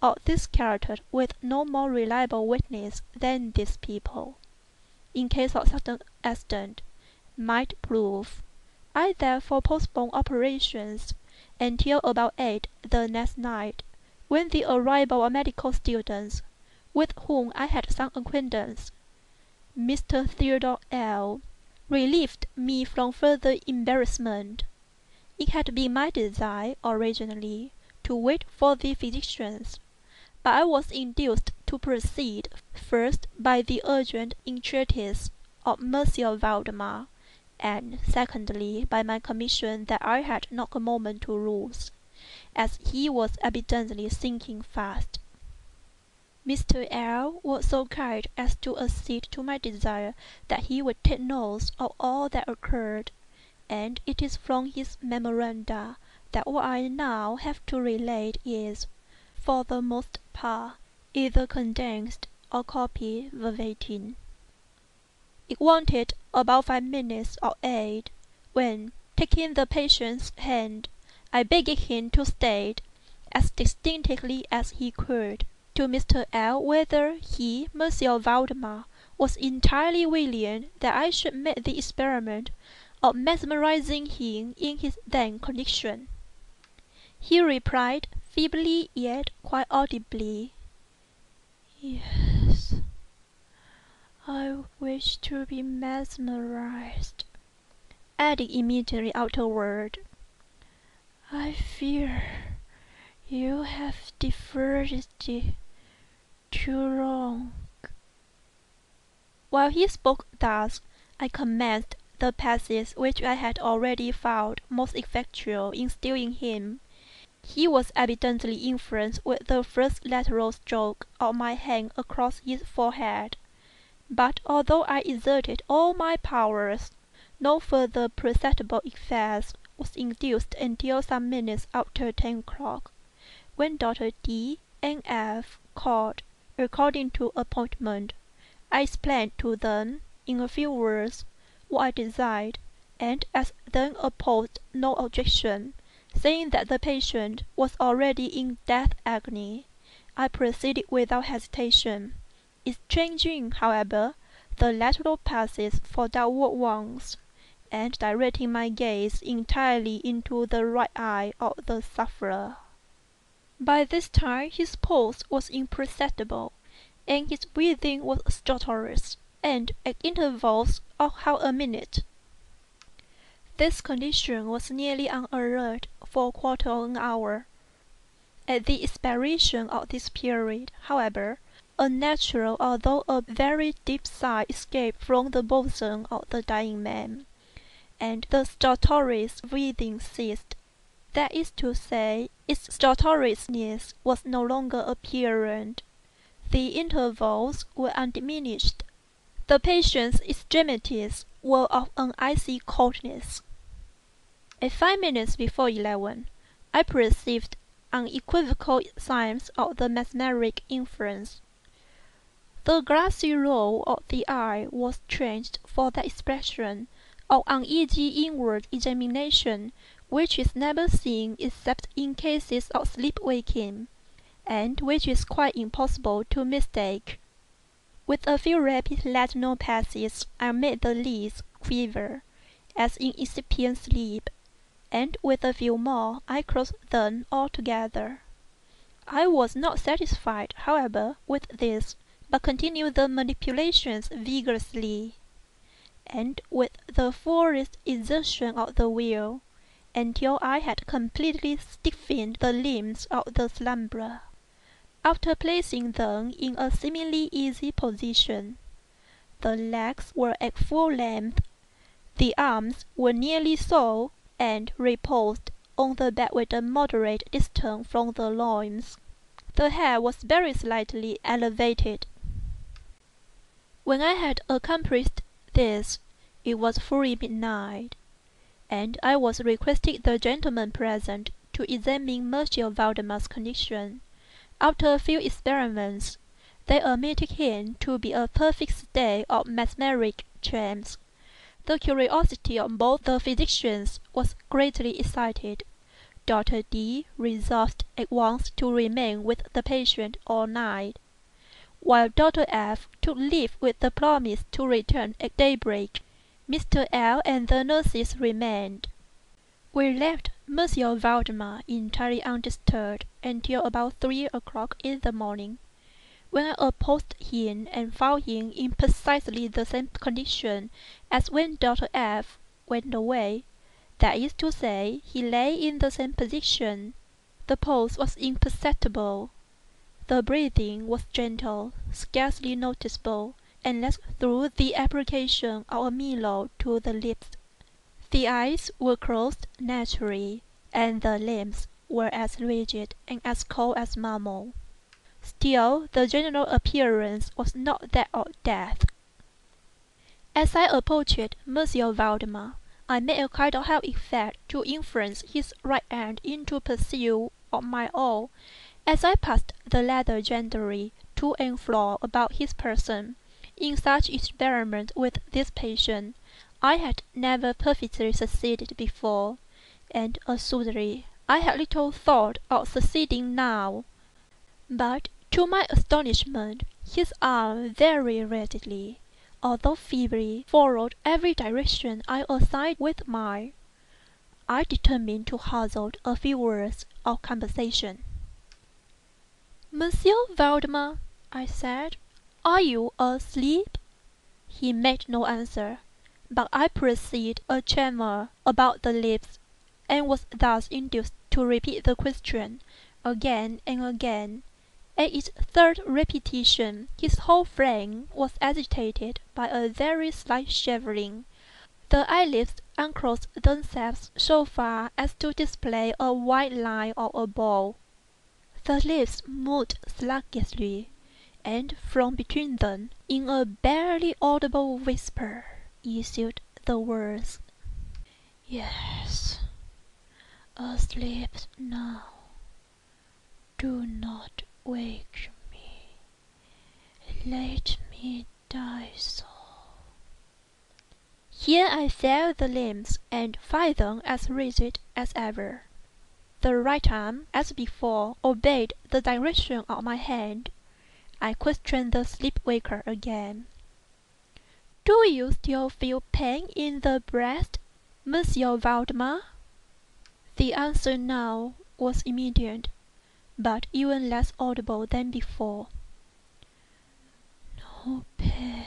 of this character with no more reliable witness than these people, in case of such an accident, might prove. I therefore postponed operations until about 8 the next night, when the arrival of medical students, with whom I had some acquaintance, Mr. Theodore L., relieved me from further embarrassment. It had been my design originally to wait for the physicians, but I was induced to proceed, first by the urgent entreaties of Monsieur Valdemar, and secondly by my commission that I had not a moment to lose, as he was evidently sinking fast. Mr. L. was so kind as to accede to my desire that he would take notes of all that occurred, and it is from his memoranda that what I now have to relate is, for the most part, either condensed or copied verbatim. It wanted about 5 minutes of 8, when, taking the patient's hand, I begged him to state, as distinctly as he could, to Mr. L. whether he, Monsieur Valdemar, was entirely willing that I should make the experiment of mesmerizing him in his then condition. He replied, feebly yet quite audibly, "Yes, I wish to be mesmerized," adding immediately afterward, "I fear you have deferred it too long." While he spoke thus, I commenced the passage which I had already found most effectual in stilling him. He was evidently influenced with the first lateral stroke of my hand across his forehead, but although I exerted all my powers, no further perceptible effect was induced until some minutes after 10 o'clock, when Dr. D and F called, according to appointment. I explained to them, in a few words, what I desired, and as then opposed no objection, saying that the patient was already in death agony, I proceeded without hesitation, exchanging, however, the lateral passes for downward ones, and directing my gaze entirely into the right eye of the sufferer. By this time his pulse was imperceptible, and his breathing was stertorous, and at intervals of half a minute. This condition was nearly on alert for a quarter of an hour. At the expiration of this period, however, a natural although a very deep sigh escaped from the bosom of the dying man, and the stertorous breathing ceased. That is to say, its stertorousness was no longer apparent. The intervals were undiminished. The patient's extremities were of an icy coldness. At 5 minutes before 11, I perceived unequivocal signs of the mesmeric influence. The glassy roll of the eye was changed for that expression of uneasy inward examination which is never seen except in cases of sleep-waking, and which is quite impossible to mistake. With a few rapid lateral passes I made the lids quiver, as in incipient sleep, and with a few more I closed them altogether. I was not satisfied, however, with this, but continued the manipulations vigorously, and with the fullest exertion of the will, until I had completely stiffened the limbs of the slumberer. After placing them in a seemingly easy position, the legs were at full length, the arms were nearly so, and reposed on the bed with a moderate distance from the loins. The head was very slightly elevated. When I had accomplished this, it was fully midnight, and I was requesting the gentlemen present to examine Monsieur Valdemar's condition. After a few experiments, they admitted him to be a perfect state of mesmeric trance. The curiosity of both the physicians was greatly excited. Dr. D resolved at once to remain with the patient all night, while Dr. F took leave with the promise to return at daybreak. Mr. L and the nurses remained. We left Monsieur Valdemar entirely undisturbed until about 3 o'clock in the morning, when I approached him and found him in precisely the same condition as when Dr. F went away. That is to say, he lay in the same position. The pulse was imperceptible. The breathing was gentle, scarcely noticeable, unless through the application of a Milo to the lips. The eyes were closed naturally, and the limbs were as rigid and as cold as marble. Still, the general appearance was not that of death. As I approached Monsieur Valdemar, I made a kind of help effort to influence his right hand into pursuit of my own. As I passed the latter gently to and fro about his person, in such experiment with this patient, I had never perfectly succeeded before, and assuredly I had little thought of succeeding now. But, to my astonishment, his arm very readily, although feebly, followed every direction I assigned with mine. I determined to hazard a few words of conversation. "Monsieur Valdemar," I said, "are you asleep?" He made no answer, but I perceived a tremor about the lips, and was thus induced to repeat the question again and again. At its third repetition his whole frame was agitated by a very slight shivering. The eyelids unclosed themselves so far as to display a white line of a bow. The lips moved sluggishly, and from between them, in a barely audible whisper, issued the words, "Yes, asleep now. Do not wake me. Let me die so." Here I felt the limbs, and find them as rigid as ever. The right arm, as before, obeyed the direction of my hand. I questioned the sleep-waker again. "Do you still feel pain in the breast, Monsieur Valdemar?" The answer now was immediate, but even less audible than before. "No pain.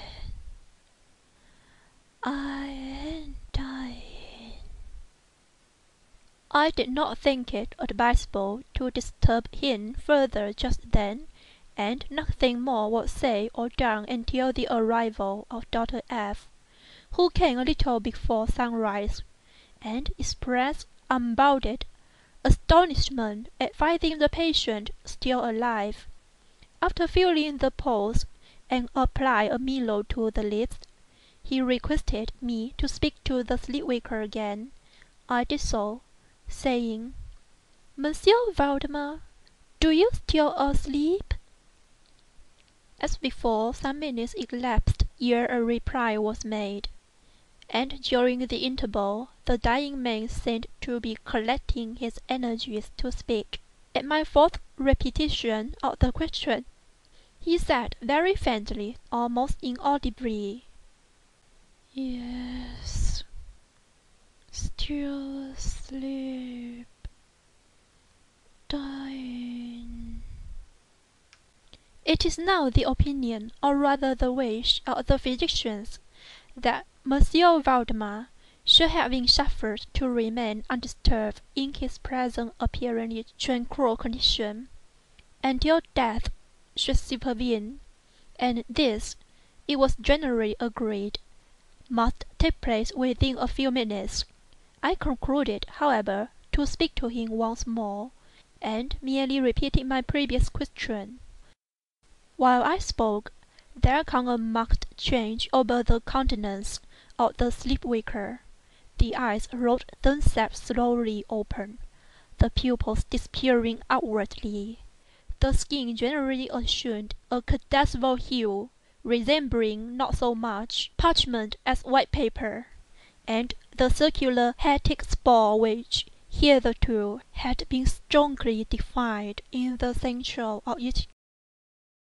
I am dying." I did not think it advisable to disturb him further just then, and nothing more was said or done until the arrival of Dr. F, who came a little before sunrise, and expressed unbounded astonishment at finding the patient still alive. After feeling the pulse, and applying a Milo to the lips, he requested me to speak to the sleep-waker again. I did so, saying, "Monsieur Valdemar, do you still asleep?" As before, some minutes elapsed ere a reply was made, and during the interval the dying man seemed to be collecting his energies to speak. At my fourth repetition of the question, he said very faintly, almost inaudibly, "Yes, still asleep, dying." It is now the opinion, or rather the wish, of the physicians, that Monsieur Valdemar should have been suffered to remain undisturbed in his present apparently tranquil condition, until death should supervene, and this, it was generally agreed, must take place within a few minutes. I concluded, however, to speak to him once more, and merely repeated my previous question. While I spoke, there came a marked change over the countenance of the sleep-waker. The eyes rolled themselves slowly open, the pupils disappearing outwardly. The skin generally assumed a cadaverous hue, resembling not so much parchment as white paper, and the circular hectic spot which, hitherto had been strongly defined in the centre of each